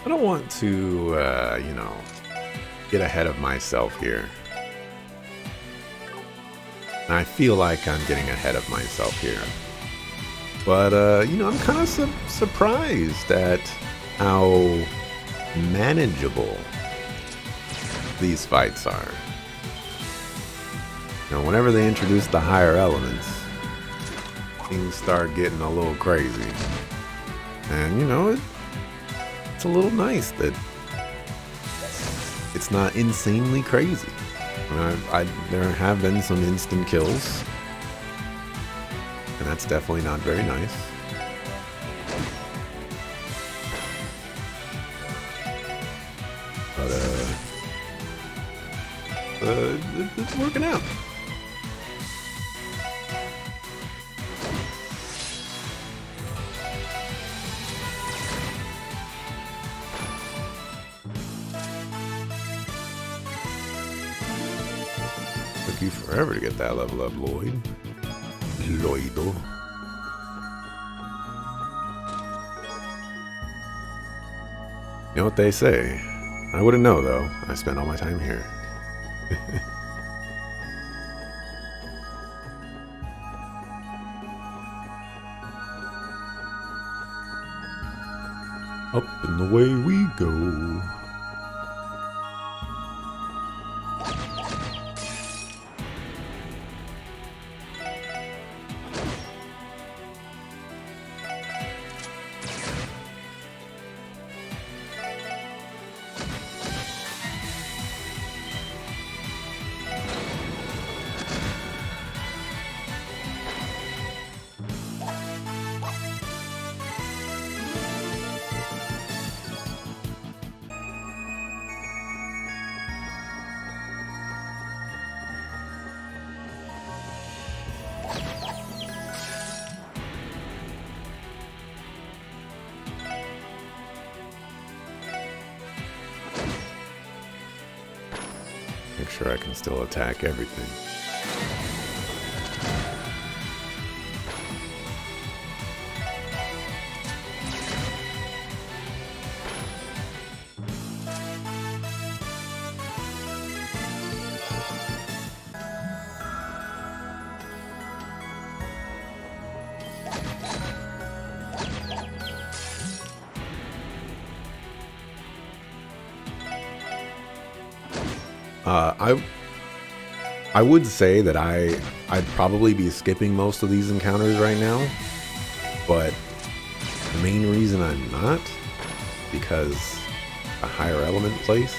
I don't want to, you know, get ahead of myself here. And I feel like I'm getting ahead of myself here. But, you know, I'm kind of surprised at how manageable these fights are. You know, whenever they introduce the higher elements, things start getting a little crazy. And, you know, it's a little nice that it's not insanely crazy. I mean, there have been some instant kills, and that's definitely not very nice. But it's working out. Took you forever to get that level up, Lloyd. Lloydo. You know what they say? I wouldn't know, though. I spent all my time here. Up and away we go. Make sure I can still attack everything. I would say that I'd probably be skipping most of these encounters right now, but the main reason I'm not, because a higher element place.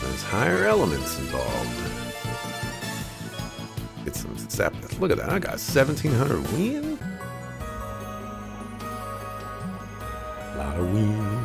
There's higher elements involved. Get some sap. Look at that, I got 1700 wind. A lot of wind.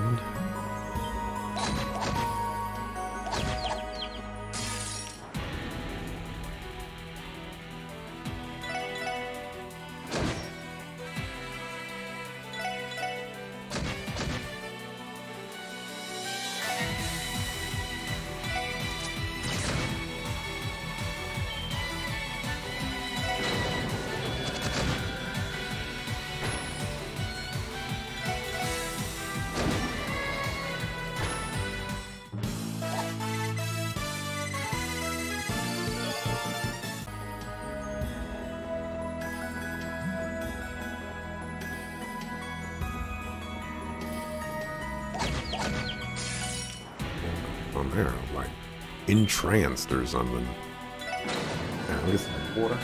They're like entranced or something. Yeah, look at some water.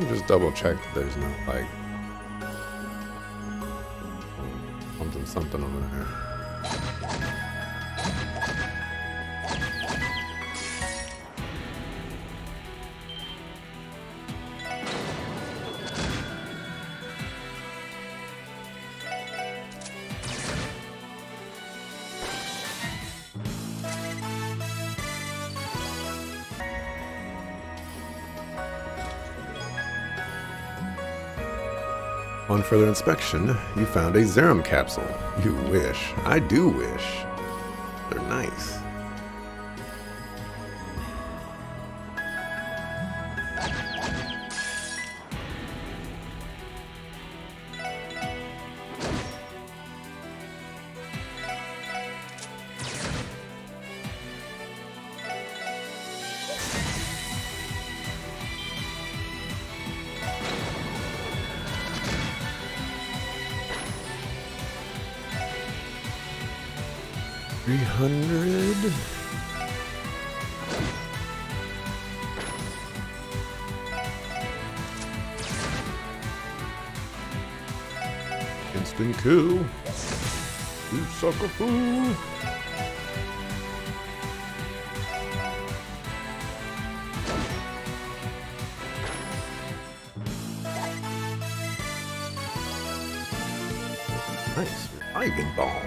Just double check that there's no like Something, something over there. On further inspection, you found a Zerum capsule. You wish. I do wish. They're nice. $300. Instant kill. You sucker fool. Nice reviving bomb.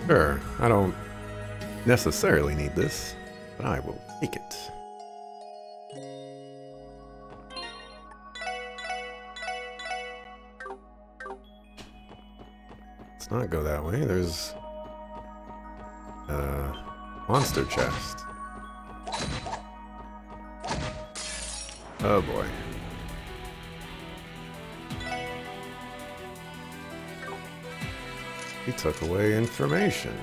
Sure, I don't necessarily need this, but I will take it. Let's not go that way. There's a monster chest. Oh boy. He took away information.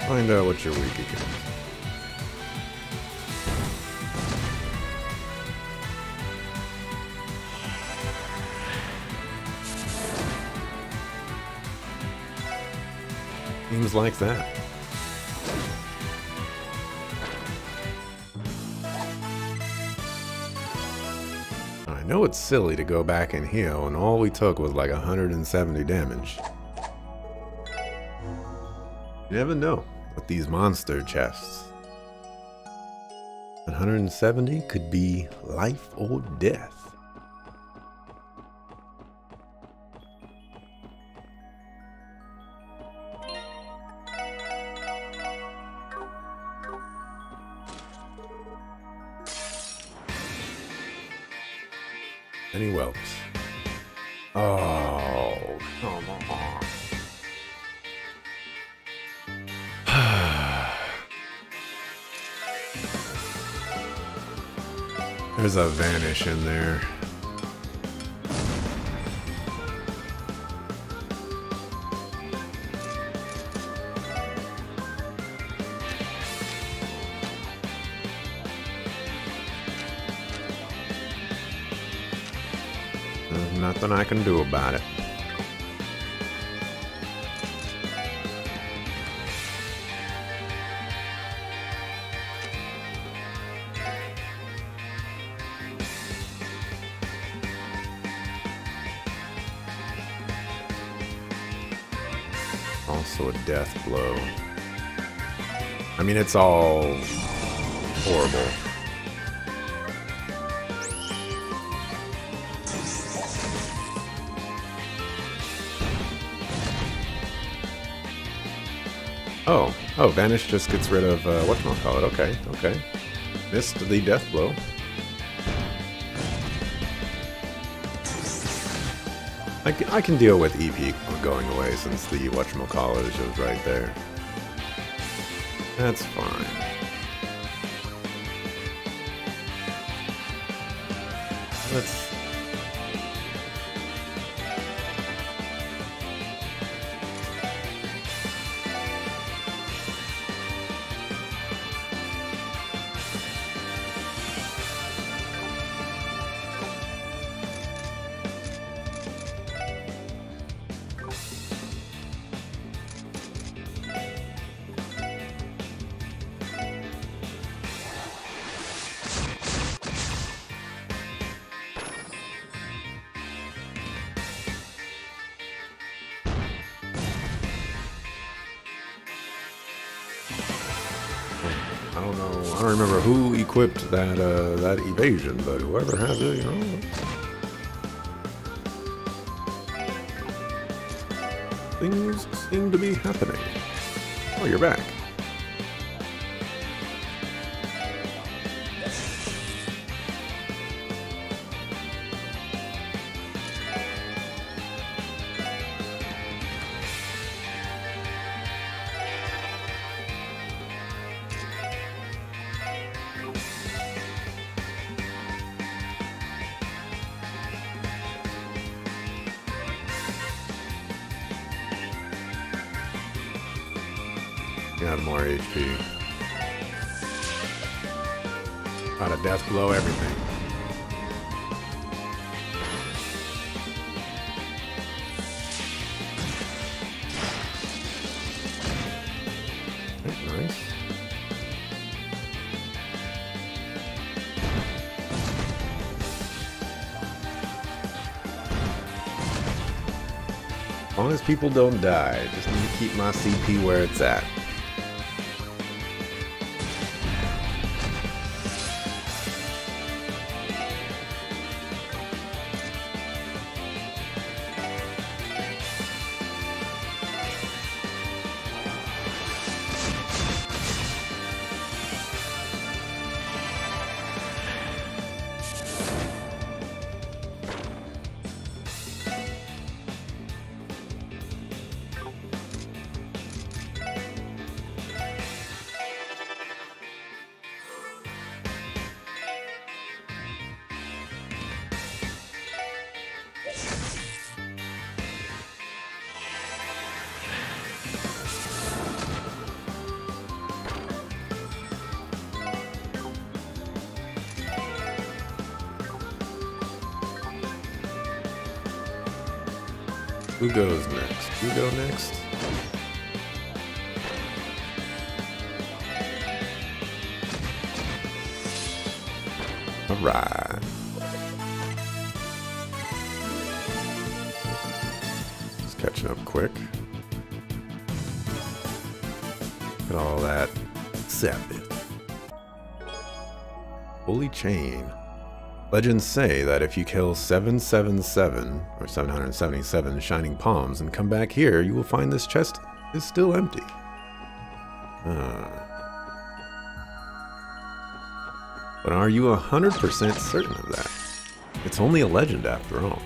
Find out what you're weak against. Seems like that. I know it's silly to go back and heal, and all we took was like 170 damage. You never know with these monster chests. 170 could be life or death. Any whelps? Oh, come on. There's a vanish in there. There's nothing I can do about it. Also a death blow. I mean, it's all horrible. Oh, Vanish just gets rid of, whatchamacallit. Okay, okay. Missed the death blow. I can deal with EP going away since the whatchamacallit is just right there. That's fine. Let's... don't know. I don't remember who equipped that that evasion, but whoever has it, you know. Things seem to be happening. Oh, you're back. Got more HP. Out of death blow everything. That's nice. As long as people don't die, just need to keep my CP where it's at. Who goes next? You go next? Alright. Just catching up quick. Look at all that savage. Holy chain. Legends say that if you kill 777 or 777 shining palms and come back here, you will find this chest is still empty. But are you 100% certain of that? It's only a legend after all.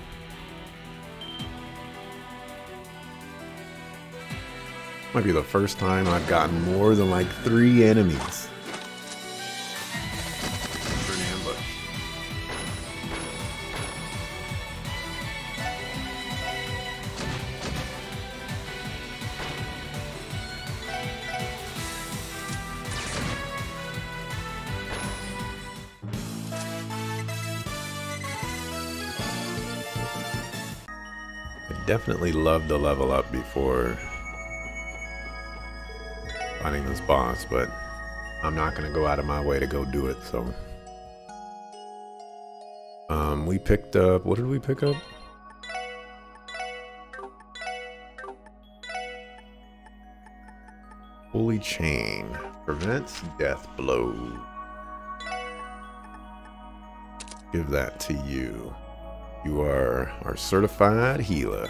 Might be the first time I've gotten more than like 3 enemies. Definitely love the level up before finding this boss, but I'm not going to go out of my way to go do it, so. We picked up, what did we pick up? Holy chain. Prevents death blows. Give that to you. You are our certified healer.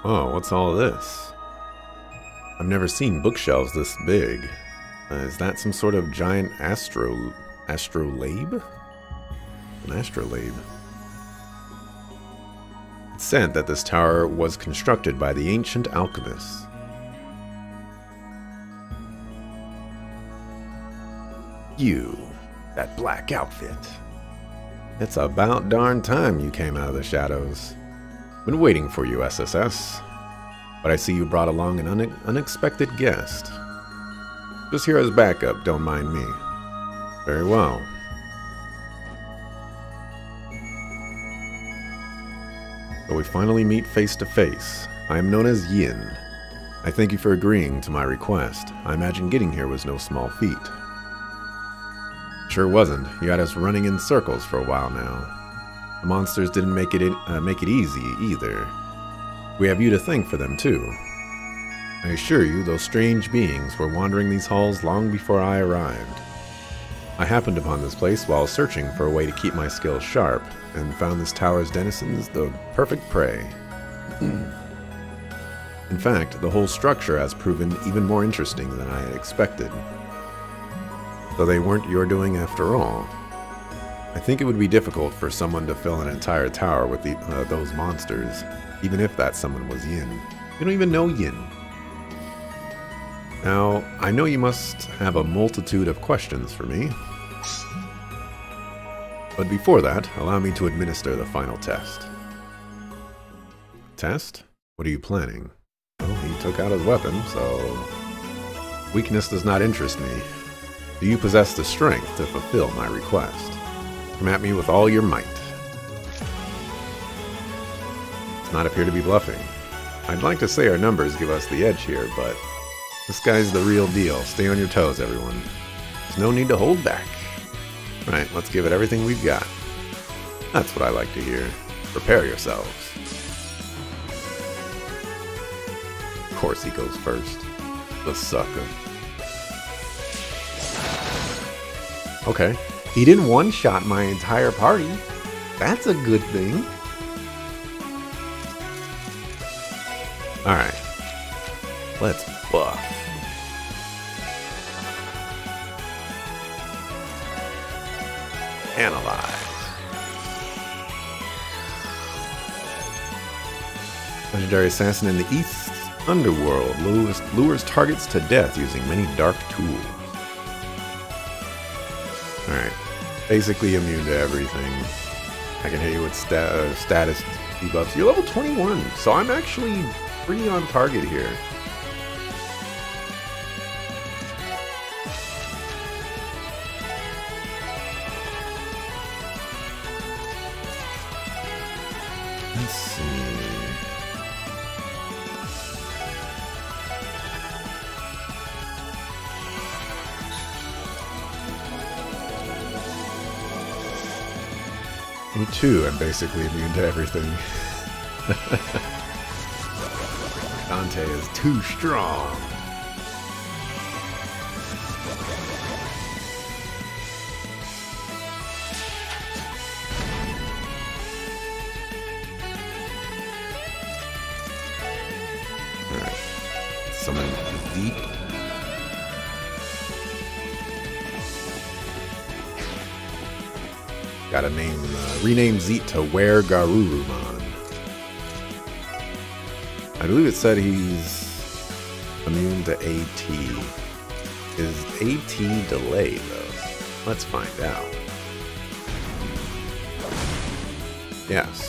Oh, what's all this? I've never seen bookshelves this big. Is that some sort of giant astrolabe? An astrolabe. It's said that this tower was constructed by the ancient alchemists. You, that black outfit. It's about darn time you came out of the shadows. Been waiting for you, SSS. But I see you brought along an unexpected guest. Just here as backup, don't mind me. Very well. So we finally meet face to face. I am known as Yin. I thank you for agreeing to my request. I imagine getting here was no small feat. Sure wasn't. You had us running in circles for a while now. The monsters didn't make it easy either. We have you to thank for them too. I assure you, those strange beings were wandering these halls long before I arrived. I happened upon this place while searching for a way to keep my skills sharp, and found this tower's denizens the perfect prey. In fact, the whole structure has proven even more interesting than I had expected. Though they weren't your doing after all. I think it would be difficult for someone to fill an entire tower with those monsters, even if that someone was Yin. You don't even know Yin. Now, I know you must have a multitude of questions for me. But before that, allow me to administer the final test. Test? What are you planning? Well, he took out his weapon, so... Weakness does not interest me. Do you possess the strength to fulfill my request? Come at me with all your might. Does not appear to be bluffing. I'd like to say our numbers give us the edge here, but... This guy's the real deal. Stay on your toes, everyone. There's no need to hold back. Right, let's give it everything we've got. That's what I like to hear. Prepare yourselves. Of course he goes first. The sucker. Okay. He didn't one-shot my entire party. That's a good thing. Alright. Let's buff. Analyze. Legendary assassin in the East's underworld lures targets to death using many dark tools. Alright. Basically immune to everything. I can hit you with status debuffs. You're level 21, so I'm actually pretty on target here. Let's see. Me too, I'm basically immune to everything. Dante is too strong. Alright. Summon Deep. Gotta rename Zeet to Were Garurumon. I believe it said he's immune to AT. Is AT delay though? Let's find out. Yes.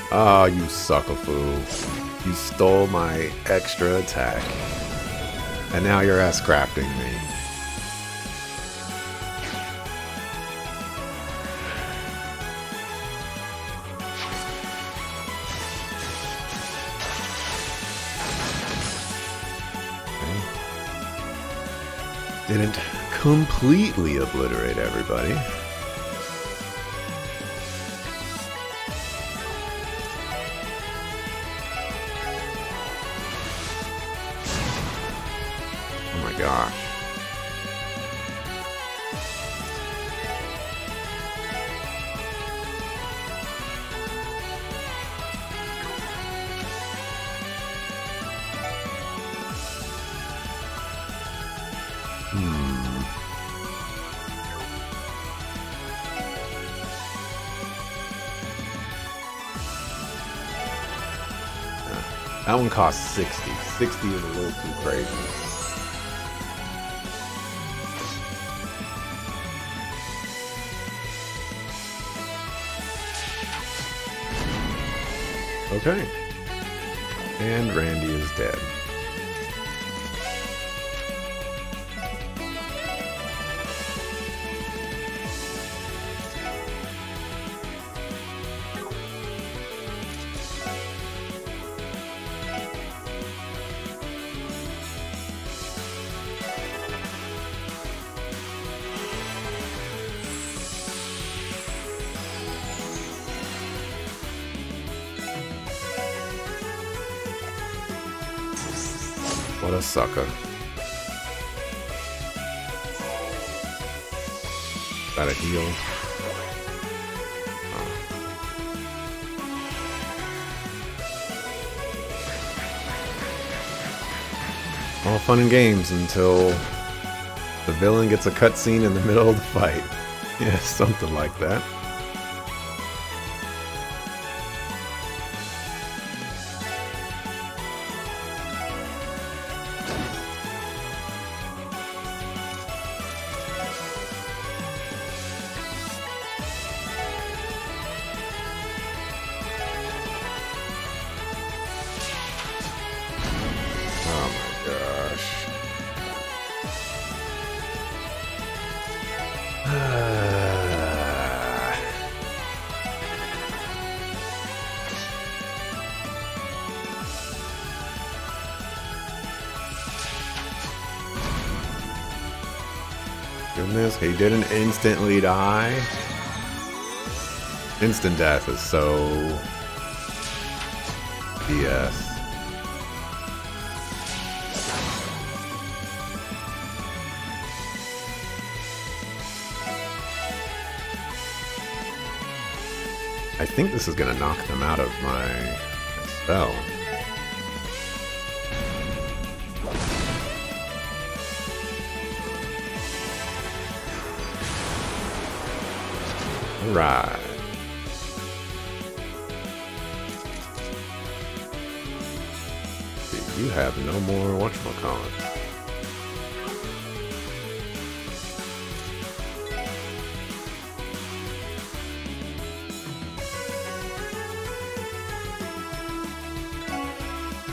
Ah, you suckafoo. You stole my extra attack. And now you're S-crafting me. Okay. Didn't completely obliterate everybody. Gosh. That one costs 60. 60 is a little too crazy. Okay. And Randy is dead. What a sucker. Got a heal. Oh. All fun and games until the villain gets a cutscene in the middle of the fight. Yeah, something like that. Oh my gosh. Goodness, he didn't instantly die. Instant death is so BS. I think this is going to knock them out of my spell. Alright. You have no more whatchamacallit.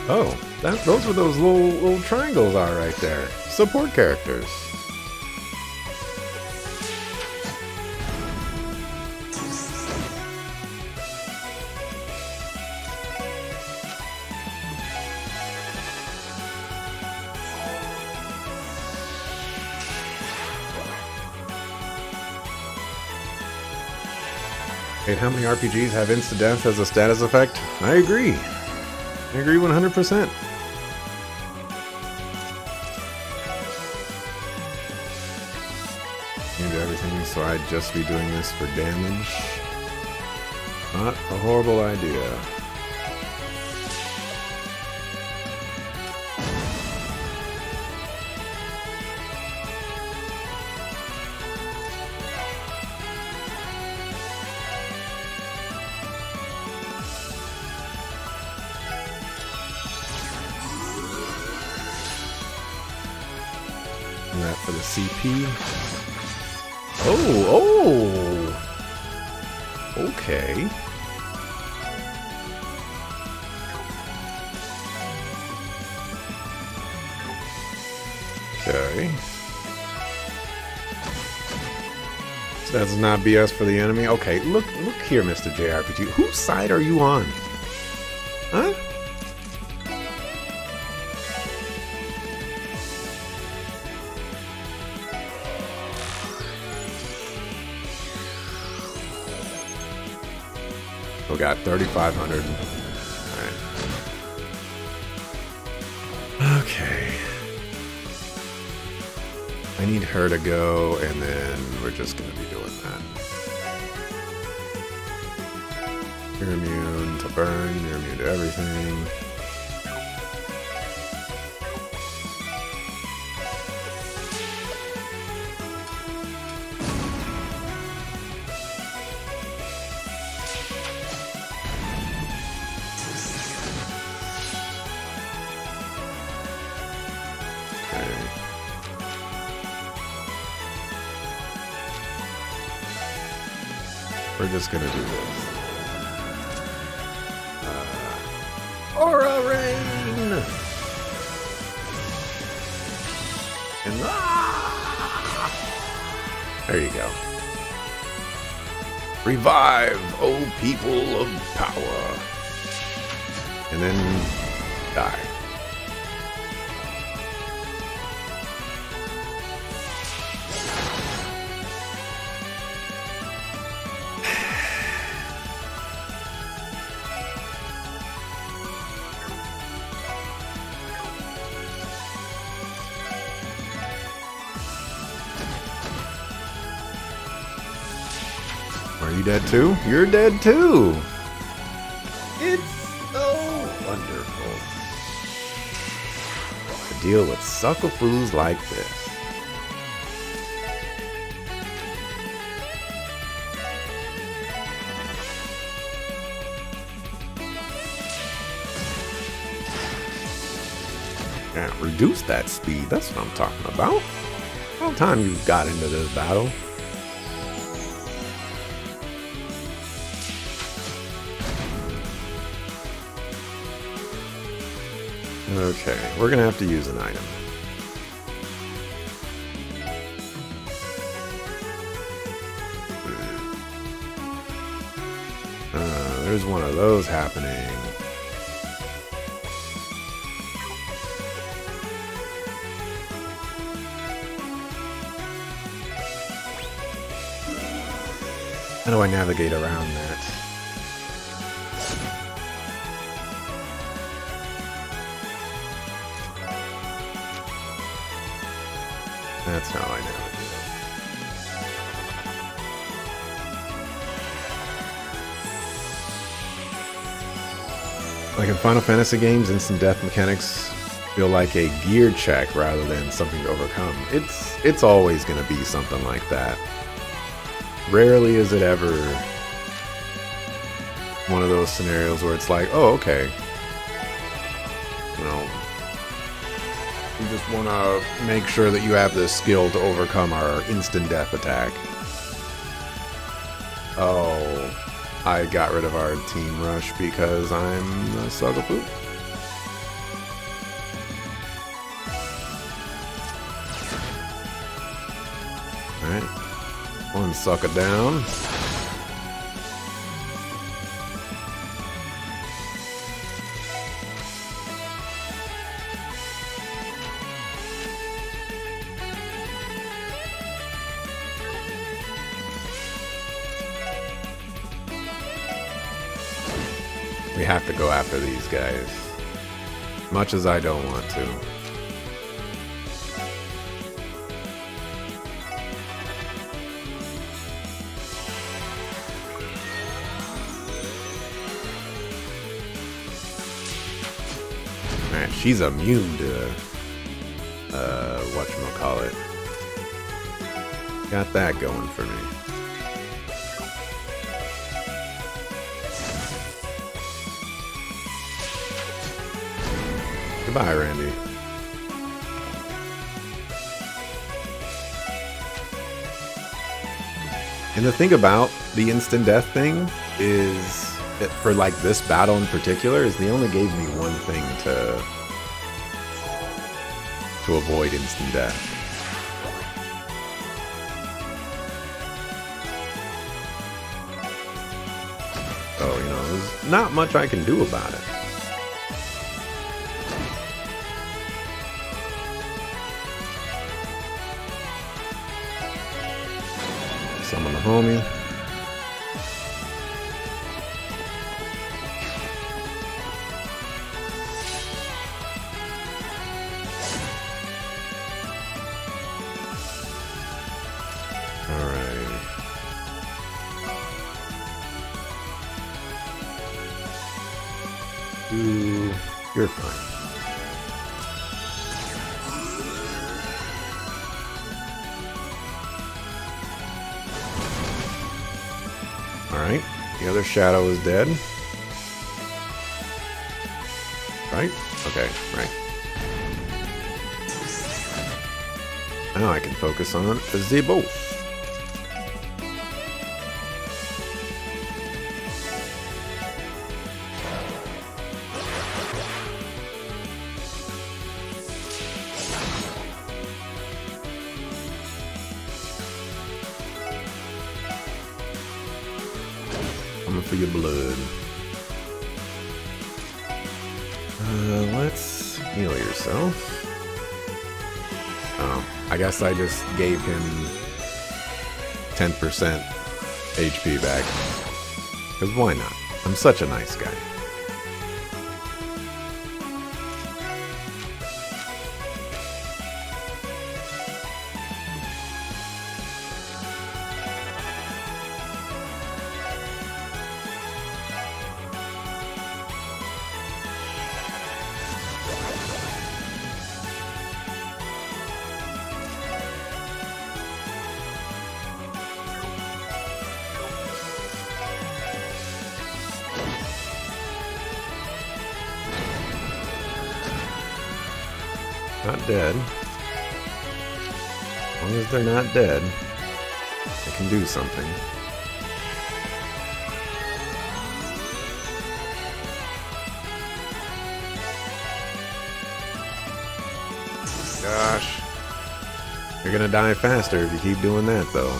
Oh, those were those little triangles are right there. Support characters. Wait, how many RPGs have insta-death as a status effect? I agree. I agree 100%. You do everything, so I'd just be doing this for damage. Not a horrible idea. That for the CP. Oh! Okay. Okay. So that's not BS for the enemy. Okay, look here, Mr. JRPG. Whose side are you on? Huh? We got 3,500. Alright. Okay. I need her to go, and then we're just going to be doing that. You're immune to burn, you're immune to everything. We're just gonna do this. Aura Rain! And there you go. Revive, O people of power. And then die. Are you dead too? You're dead too! It's so wonderful to deal with suckafoos like this. Yeah, reduce that speed, that's what I'm talking about. How time you got into this battle? Okay, we're gonna have to use an item. There's one of those happening. How do I navigate around that? That's how I navigate. Like in Final Fantasy games, instant death mechanics feel like a gear check rather than something to overcome. It's always going to be something like that. Rarely is it ever one of those scenarios where it's like, oh, okay. You know, you just want to make sure that you have the skill to overcome our instant death attack. Oh, I got rid of our team rush because I'm a suckapoo. Alright. One sucker down. We have to go after these guys. Much as I don't want to. Man, she's immune to whatchamacallit. Got that going for me. Goodbye, Randy. And the thing about the instant death thing is that for like this battle in particular is they only gave me one thing to avoid instant death. So, you know, there's not much I can do about it. Summon the homie. Alright. You're fine. Alright, the other shadow is dead. Right? Okay, right. Now I can focus on the both. for your blood. Let's heal yourself. Oh, I guess I just gave him 10% HP back. Because why not? I'm such a nice guy. Not dead. As long as they're not dead, they can do something. Gosh. You're gonna die faster if you keep doing that, though.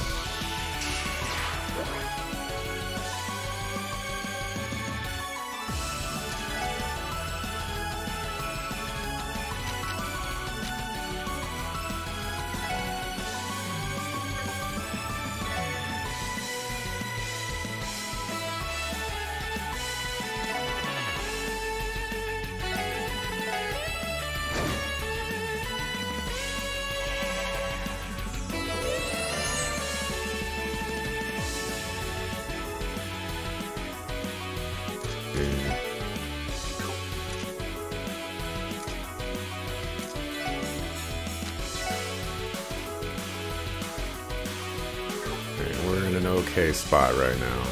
We're in an okay spot right now.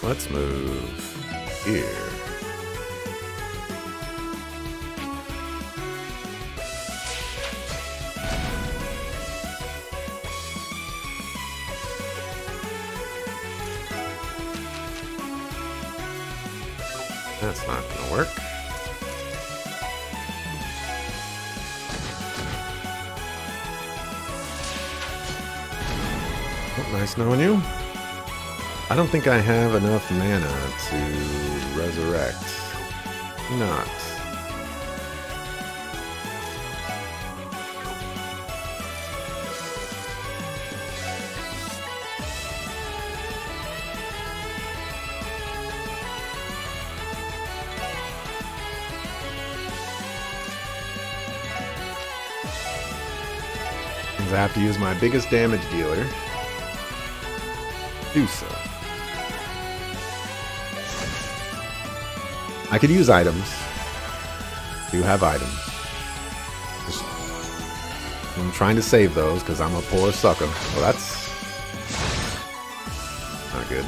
Let's move here. That's not gonna work. Oh, nice knowing you. I don't think I have enough mana to resurrect. Not. I have to use my biggest damage dealer. Do so. I could use items. Do have items. I'm trying to save those because I'm a poor sucker. Well, that's not good.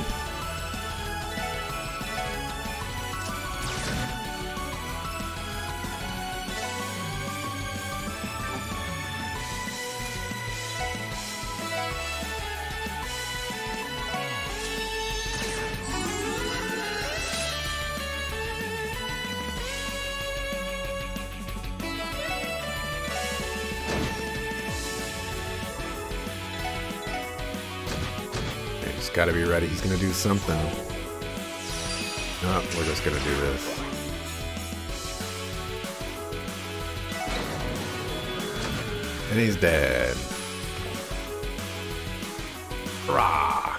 Gotta be ready. He's gonna do something. Oh, we're just gonna do this. And he's dead. Rah!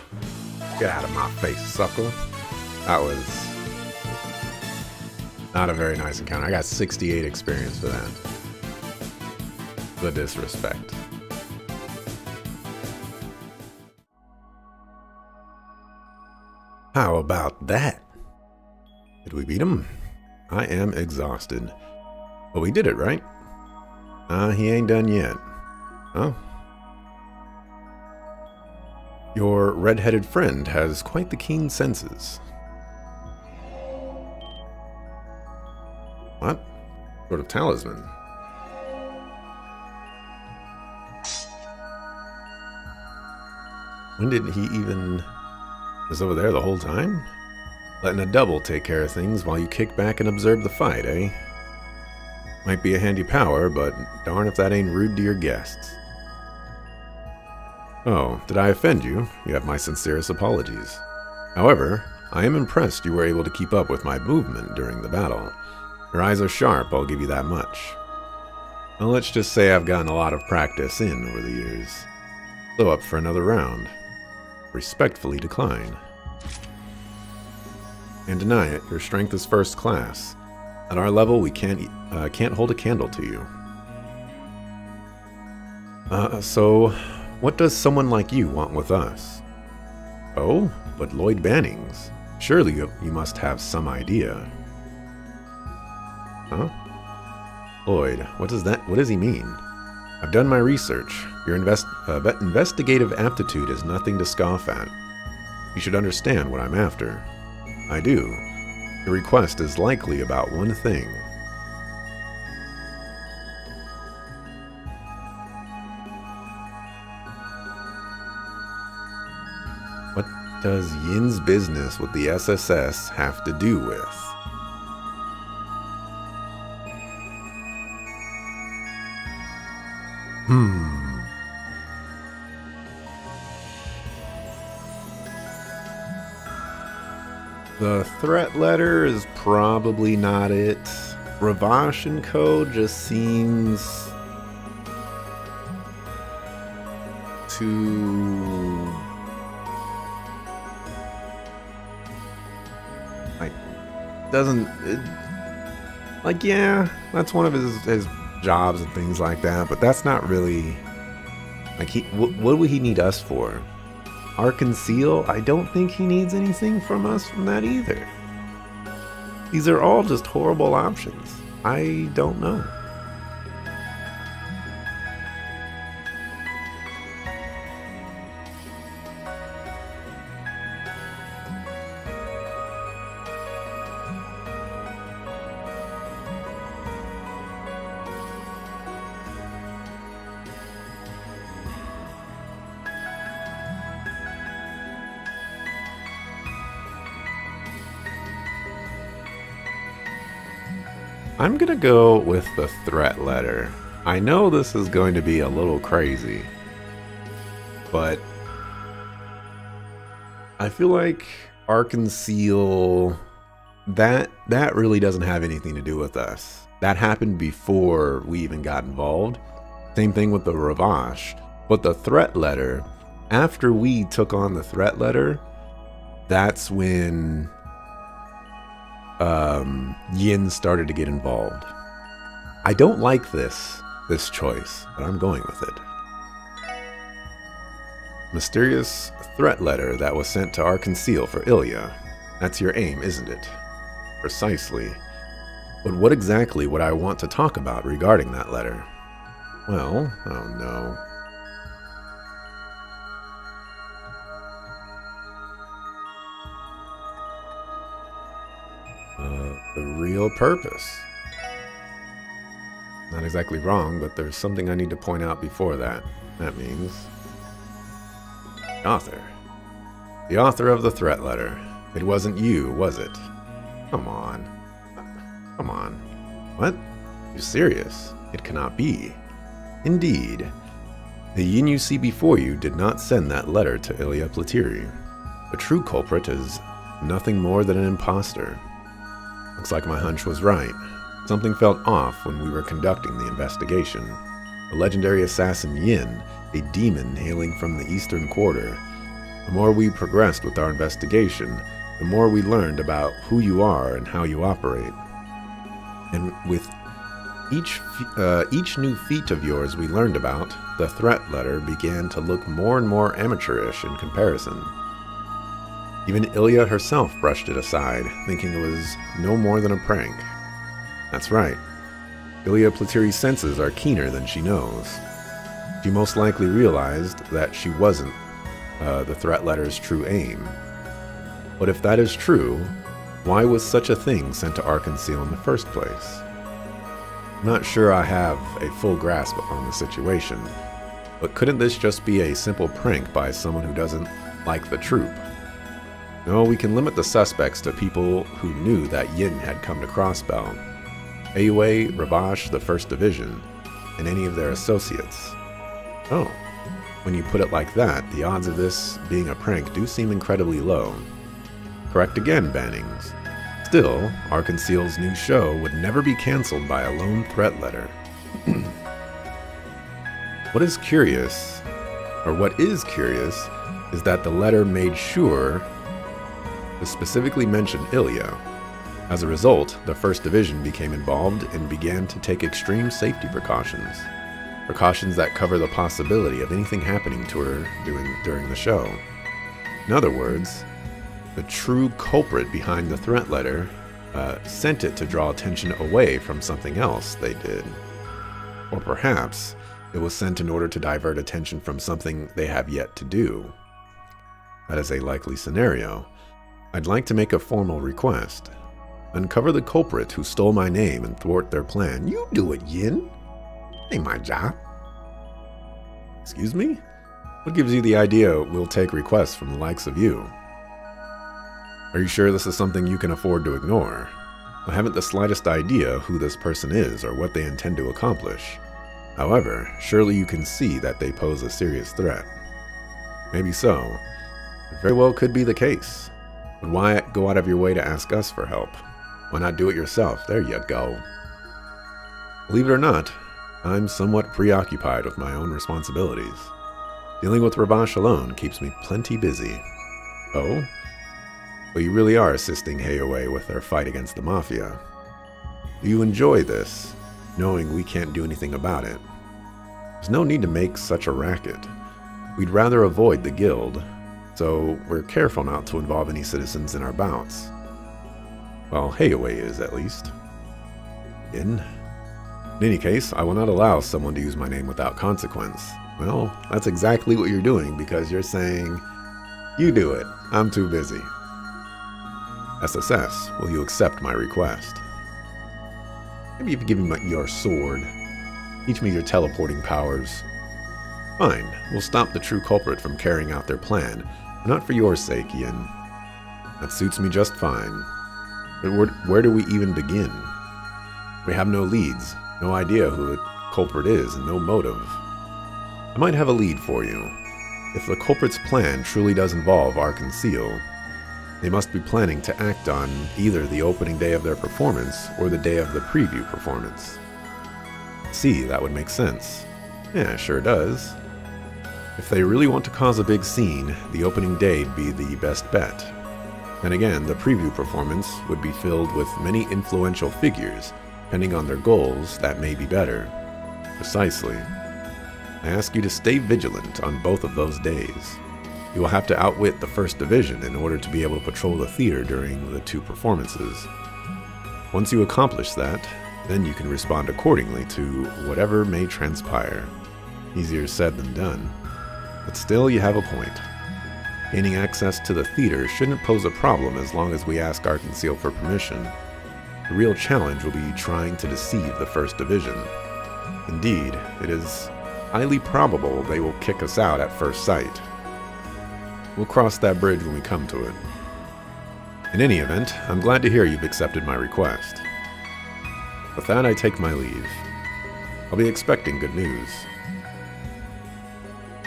Get out of my face, sucker. That was not a very nice encounter. I got 68 experience for that. The disrespect. How about that? Did we beat him? I am exhausted. Well, we did it, right? He ain't done yet. Oh. Your red-headed friend has quite the keen senses. What? Sort of talisman. When did he even... Was over there the whole time? Letting a double take care of things while you kick back and observe the fight, eh? Might be a handy power, but darn if that ain't rude to your guests. Oh, did I offend you? You have my sincerest apologies. However, I am impressed you were able to keep up with my movement during the battle. Your eyes are sharp, I'll give you that much. Well, let's just say I've gotten a lot of practice in over the years. So up for another round. Respectfully decline. And deny it, your strength is first class. At our level, we can't hold a candle to you. So, what does someone like you want with us? Oh, but Lloyd Bannings. Surely you must have some idea. Huh? Lloyd, what does he mean? I've done my research. Your investigative aptitude is nothing to scoff at. You should understand what I'm after. I do. Your request is likely about one thing. What does Yin's business with the SSS have to do with? The threat letter is probably not it. Ravash & Co. just seems too... yeah, that's one of his jobs and things like that, but that's not really... Like, what would he need us for? Arconceal? I don't think he needs anything from us from that either. These are all just horrible options. I don't know. I'm gonna go with the threat letter. I know this is going to be a little crazy, but I feel like Arconceal, that really doesn't have anything to do with us. That happened before we even got involved. Same thing with the Ravash. But the threat letter, after we took on the threat letter, that's when Yin started to get involved. I don't like this choice, but I'm going with it. Mysterious threat letter that was sent to Arconceal for Ilya. That's your aim, isn't it? Precisely. But what exactly would I want to talk about regarding that letter? Well, oh no. The real purpose. Not exactly wrong, but there's something I need to point out before that. That means... Author. The author of the threat letter. It wasn't you, was it? Come on. Come on. What? You serious? It cannot be. Indeed. The Yin you see before you did not send that letter to Ilya Platiri. The true culprit is nothing more than an imposter. Looks like my hunch was right. Something felt off when we were conducting the investigation. The legendary assassin Yin, a demon hailing from the Eastern Quarter. The more we progressed with our investigation, the more we learned about who you are and how you operate. And with each new feat of yours we learned about, the threat letter began to look more and more amateurish in comparison. Even Ilya herself brushed it aside, thinking it was no more than a prank. That's right. Ilya Platiri's senses are keener than she knows. She most likely realized that she wasn't the threat letter's true aim. But if that is true, why was such a thing sent to Arconceal in the first place? I'm not sure I have a full grasp on the situation, but couldn't this just be a simple prank by someone who doesn't like the troop? No, we can limit the suspects to people who knew that Yin had come to Crossbell. AUA, Ravash, the 1st Division, and any of their associates. Oh, When you put it like that, the odds of this being a prank do seem incredibly low. Correct again, Bannings. Still, Arconceal's new show would never be cancelled by a lone threat letter. What is curious is that the letter made sure to specifically mention Ilya. As a result, the First Division became involved and began to take extreme safety precautions. Precautions that cover the possibility of anything happening to her during the show. In other words, the true culprit behind the threat letter sent it to draw attention away from something else they did. Or perhaps it was sent in order to divert attention from something they have yet to do. That is a likely scenario. I'd like to make a formal request. Uncover the culprit who stole my name and thwart their plan. You do it, Yin. Ain't my job. Excuse me? What gives you the idea we'll take requests from the likes of you? Are you sure this is something you can afford to ignore? I haven't the slightest idea who this person is or what they intend to accomplish. However, surely you can see that they pose a serious threat. Maybe so. It very well could be the case. But why go out of your way to ask us for help? Why not do it yourself? There you go. Believe it or not, I'm somewhat preoccupied with my own responsibilities. Dealing with Ravash alone keeps me plenty busy. Oh? Well, you really are assisting Heiawei with their fight against the Mafia. Do you enjoy this, knowing we can't do anything about it? There's no need to make such a racket. We'd rather avoid the guild, so we're careful not to involve any citizens in our bouts. Well, Heiawei is, at least. In any case, I will not allow someone to use my name without consequence. Well, that's exactly what you're doing, because you're saying, you do it, I'm too busy. SSS, will you accept my request? Maybe you can give me your sword. Teach me your teleporting powers. Fine, we'll stop the true culprit from carrying out their plan, but not for your sake, Yin. That suits me just fine. But where do we even begin? We have no leads, no idea who the culprit is, and no motive. I might have a lead for you. If the culprit's plan truly does involve Arconceal, they must be planning to act on either the opening day of their performance or the day of the preview performance. See, that would make sense. Yeah, sure does. If they really want to cause a big scene, the opening day would be the best bet. Then again, the preview performance would be filled with many influential figures. Depending on their goals, that may be better. Precisely. I ask you to stay vigilant on both of those days. You will have to outwit the First Division in order to be able to patrol the theater during the two performances. Once you accomplish that, then you can respond accordingly to whatever may transpire. Easier said than done. But still, you have a point. Gaining access to the theater shouldn't pose a problem as long as we ask Arconceal for permission. The real challenge will be trying to deceive the First Division. Indeed, it is highly probable they will kick us out at first sight. We'll cross that bridge when we come to it. In any event, I'm glad to hear you've accepted my request. With that, I take my leave. I'll be expecting good news.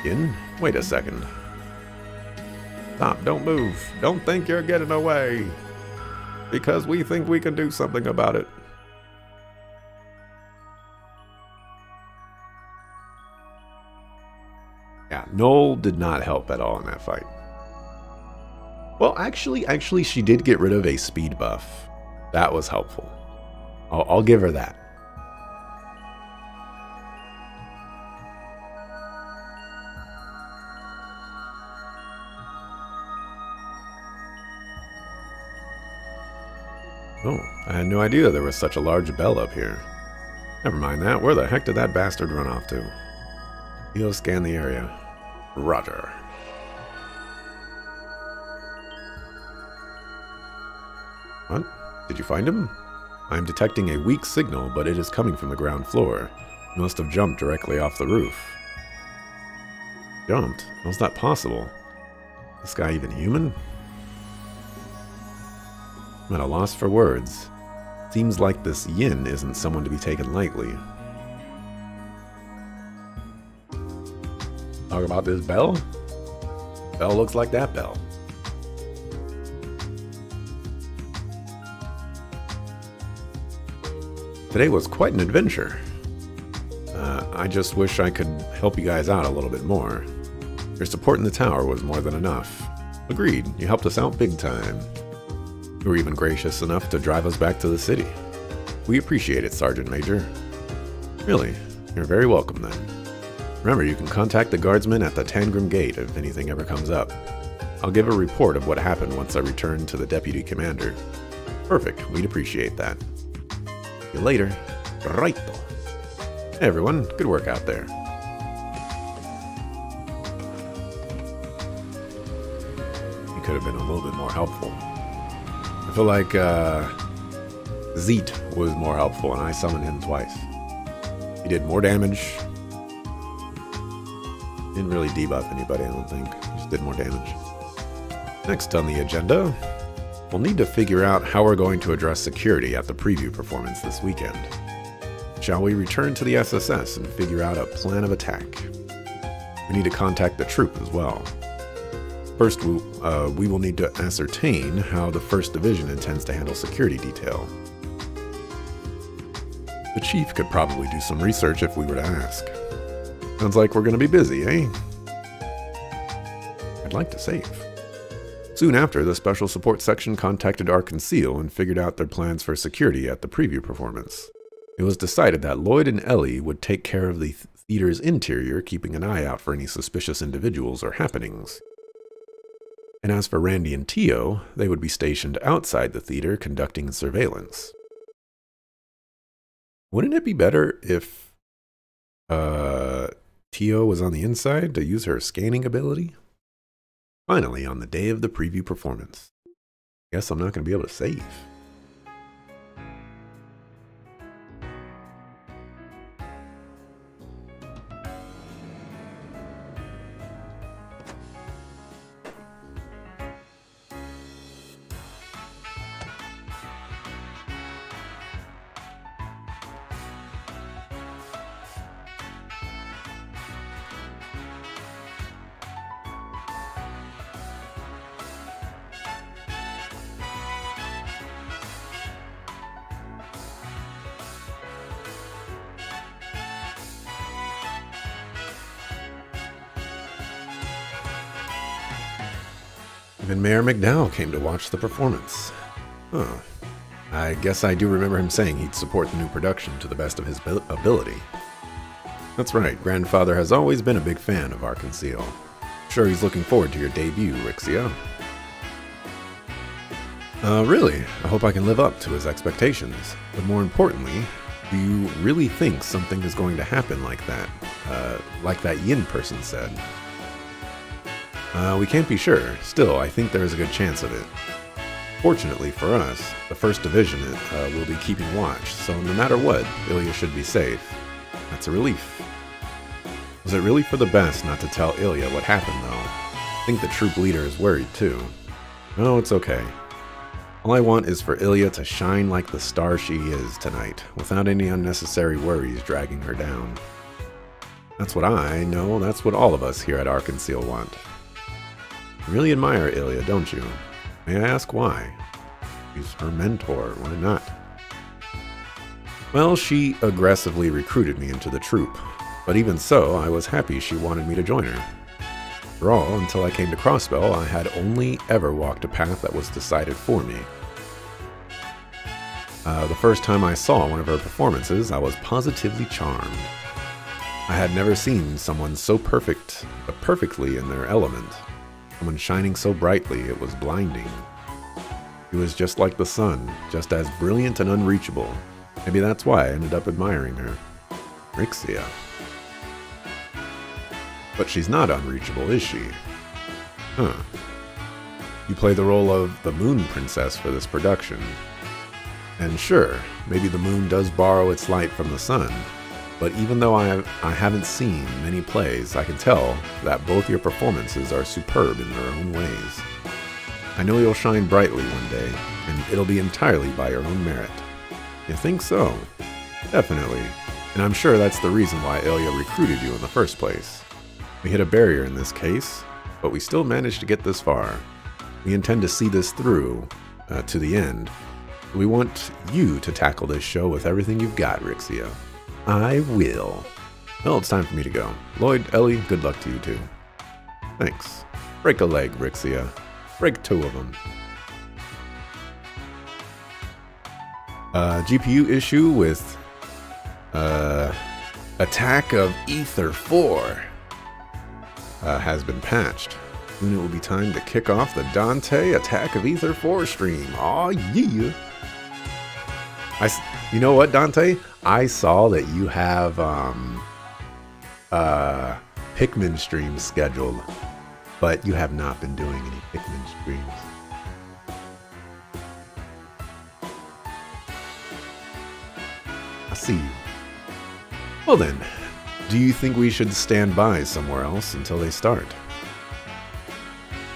Yin, wait a second. Stop, don't move. Don't think you're getting away. Because we think we can do something about it. Yeah, Noel did not help at all in that fight. Well, actually, she did get rid of a speed buff. That was helpful. I'll give her that. Oh, I had no idea there was such a large bell up here. Never mind that. Where the heck did that bastard run off to? He'll scan the area. Roger. What? Did you find him? I am detecting a weak signal, but it is coming from the ground floor. He must have jumped directly off the roof. Jumped? How's that possible? This guy even human? I'm at a loss for words. Seems like this Yin isn't someone to be taken lightly. talk about this bell? Bell looks like that bell. Today was quite an adventure. I just wish I could help you guys out a little bit more. Your support in the tower was more than enough. Agreed, you helped us out big time. You were even gracious enough to drive us back to the city. We appreciate it, Sergeant Major. Really, you're very welcome then. Remember, you can contact the guardsmen at the Tangrim Gate if anything ever comes up. I'll give a report of what happened once I return to the Deputy Commander. Perfect, we'd appreciate that. See you later. Righto. Hey everyone, good work out there. He could have been a little bit more helpful. I feel like Zeet was more helpful and I summoned him twice. He did more damage. Didn't really debuff anybody, I don't think. Just did more damage. Next on the agenda, we'll need to figure out how we're going to address security at the preview performance this weekend. Shall we return to the SSS and figure out a plan of attack? We need to contact the troop as well. First, we will need to ascertain how the 1st Division intends to handle security detail. The Chief could probably do some research if we were to ask. Sounds like we're going to be busy, eh? I'd like to save. Soon after, the Special Support Section contacted Arconceal and figured out their plans for security at the preview performance. It was decided that Lloyd and Ellie would take care of the theater's interior, keeping an eye out for any suspicious individuals or happenings. And as for Randy and Tio, they would be stationed outside the theater conducting surveillance. Wouldn't it be better if Tio was on the inside to use her scanning ability? Finally, on the day of the preview performance. Guess I'm not going to be able to save. Even Mayor McDowell came to watch the performance. Huh. I guess I do remember him saying he'd support the new production to the best of his ability. That's right, Grandfather has always been a big fan of Arconceal. Sure he's looking forward to your debut, Rixia. Really, I hope I can live up to his expectations. But more importantly, do you really think something is going to happen like that Yin person said? We can't be sure. Still, I think there is a good chance of it. Fortunately for us, the 1st Division will be keeping watch, so no matter what, Ilya should be safe. That's a relief. Was it really for the best not to tell Ilya what happened, though? I think the troop leader is worried, too. No, it's okay. All I want is for Ilya to shine like the star she is tonight, without any unnecessary worries dragging her down. That's what I know, that's what all of us here at Arconceal want. You really admire Ilya, don't you? May I ask why? She's her mentor, why not? Well, she aggressively recruited me into the troop, but even so, I was happy she wanted me to join her. After all, until I came to Crossbell, I had only ever walked a path that was decided for me. The first time I saw one of her performances, I was positively charmed. I had never seen someone so perfectly in their element. Someone shining so brightly, it was blinding. She was just like the sun, just as brilliant and unreachable. Maybe that's why I ended up admiring her. Rixia. But she's not unreachable, is she? Huh. You play the role of the Moon Princess for this production. And sure, maybe the moon does borrow its light from the sun, but even though I haven't seen many plays, I can tell that both your performances are superb in their own ways. I know you'll shine brightly one day, and it'll be entirely by your own merit. You think so? Definitely. And I'm sure that's the reason why Ilya recruited you in the first place. We hit a barrier in this case, but we still managed to get this far. We intend to see this through to the end. We want you to tackle this show with everything you've got, Rixia. I will. Well, it's time for me to go. Lloyd, Ellie, good luck to you too. Thanks. Break a leg, Rixia. Break 2 of them. GPU issue with Attack of Ether 4 has been patched. Soon it will be time to kick off the Dante Attack of Ether 4 stream. Aw, yeah! You know what, Dante? I saw that you have Pikmin streams scheduled, but you have not been doing any Pikmin streams. I see you. Well then, do you think we should stand by somewhere else until they start?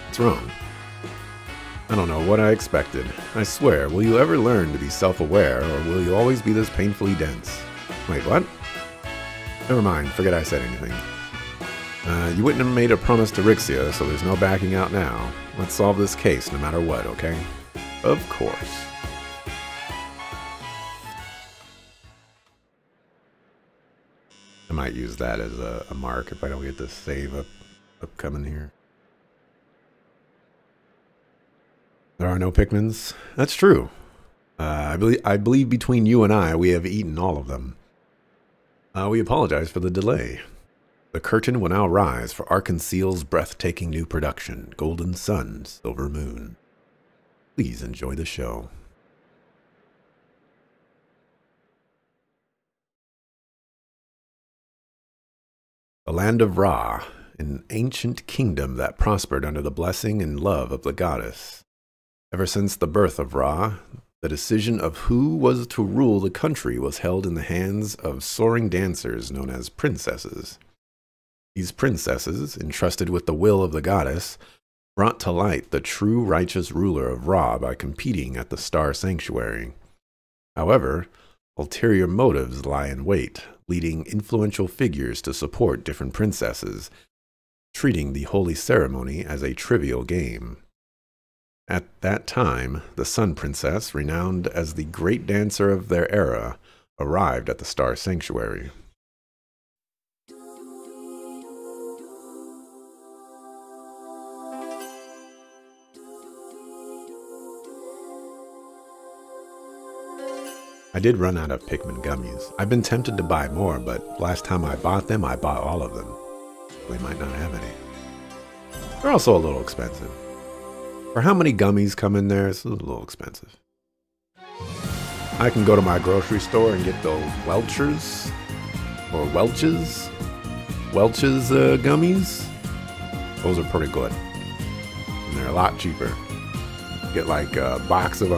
What's wrong? I don't know what I expected. I swear, will you ever learn to be self-aware, or will you always be this painfully dense? Wait, what? Never mind, forget I said anything. You wouldn't have made a promise to Rixia, so there's no backing out now. Let's solve this case no matter what, okay? Of course. I might use that as a mark if I don't get this save upcoming here. There are no Pikmins? That's true. I believe between you and I, we have eaten all of them. We apologize for the delay. The curtain will now rise for Arconceal's breathtaking new production, Golden Sun, Silver Moon. Please enjoy the show. The land of Ra, an ancient kingdom that prospered under the blessing and love of the goddess. Ever since the birth of Ra, the decision of who was to rule the country was held in the hands of soaring dancers known as princesses. These princesses, entrusted with the will of the goddess, brought to light the true righteous ruler of Ra by competing at the Star Sanctuary. However, ulterior motives lie in wait, leading influential figures to support different princesses, treating the holy ceremony as a trivial game. At that time, the Sun Princess, renowned as the great dancer of their era, arrived at the Star Sanctuary. I did run out of Pikmin gummies. I've been tempted to buy more, but last time I bought them, I bought all of them. We might not have any. They're also a little expensive. For how many gummies come in there, it's a little expensive. I can go to my grocery store and get the Welch's gummies. Those are pretty good. And they're a lot cheaper. Get like a box of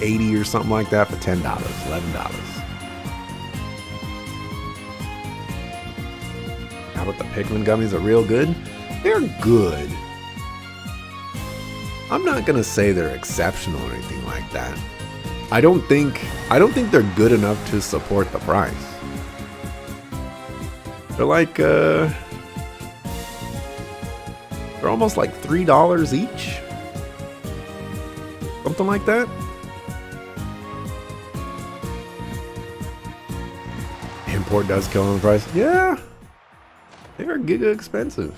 80 or something like that for $10, $11. How about the Pikmin gummies are real good? They're good. I'm not gonna say they're exceptional or anything like that. I don't think they're good enough to support the price. They're like they're almost like $3 each. Something like that. Import does kill on the price. Yeah. They're giga expensive.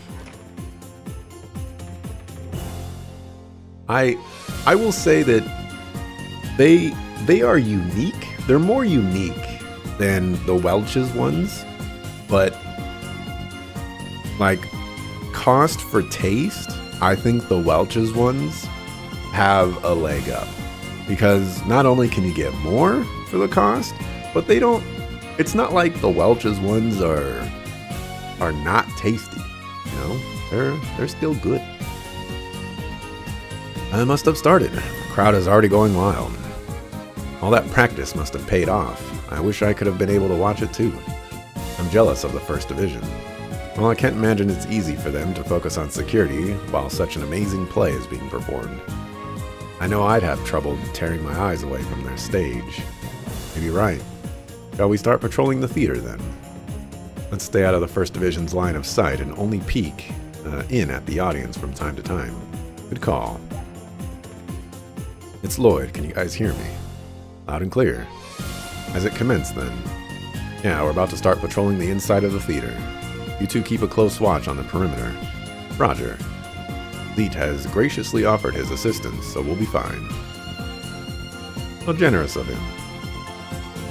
I will say that they are unique. They're more unique than the Welch's ones, but like cost for taste, I think the Welch's ones have a leg up, because not only can you get more for the cost, but they don't, it's not like the Welch's ones are not tasty, you know, they're still good. I must have started. The crowd is already going wild. All that practice must have paid off. I wish I could have been able to watch it too. I'm jealous of the First Division. Well, I can't imagine it's easy for them to focus on security while such an amazing play is being performed. I know I'd have trouble tearing my eyes away from their stage. Maybe you're right. Shall we start patrolling the theater then? Let's stay out of the First Division's line of sight and only peek in at the audience from time to time. Good call. It's Lloyd. Can you guys hear me? Loud and clear. Has it commenced then? Yeah, we're about to start patrolling the inside of the theater. You two keep a close watch on the perimeter. Roger. Leet has graciously offered his assistance, so we'll be fine. How generous of him.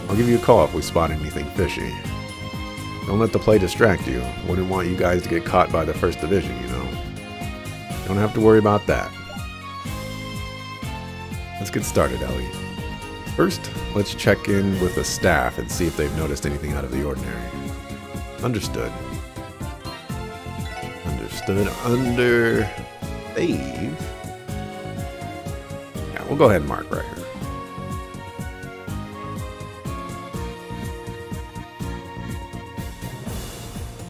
I'll give you a call if we spot anything fishy. Don't let the play distract you. Wouldn't want you guys to get caught by the First Division, you know. Don't have to worry about that. Let's get started, Ellie. First, let's check in with the staff and see if they've noticed anything out of the ordinary. Understood. Understood. Under... Save. Yeah, we'll go ahead and mark right here.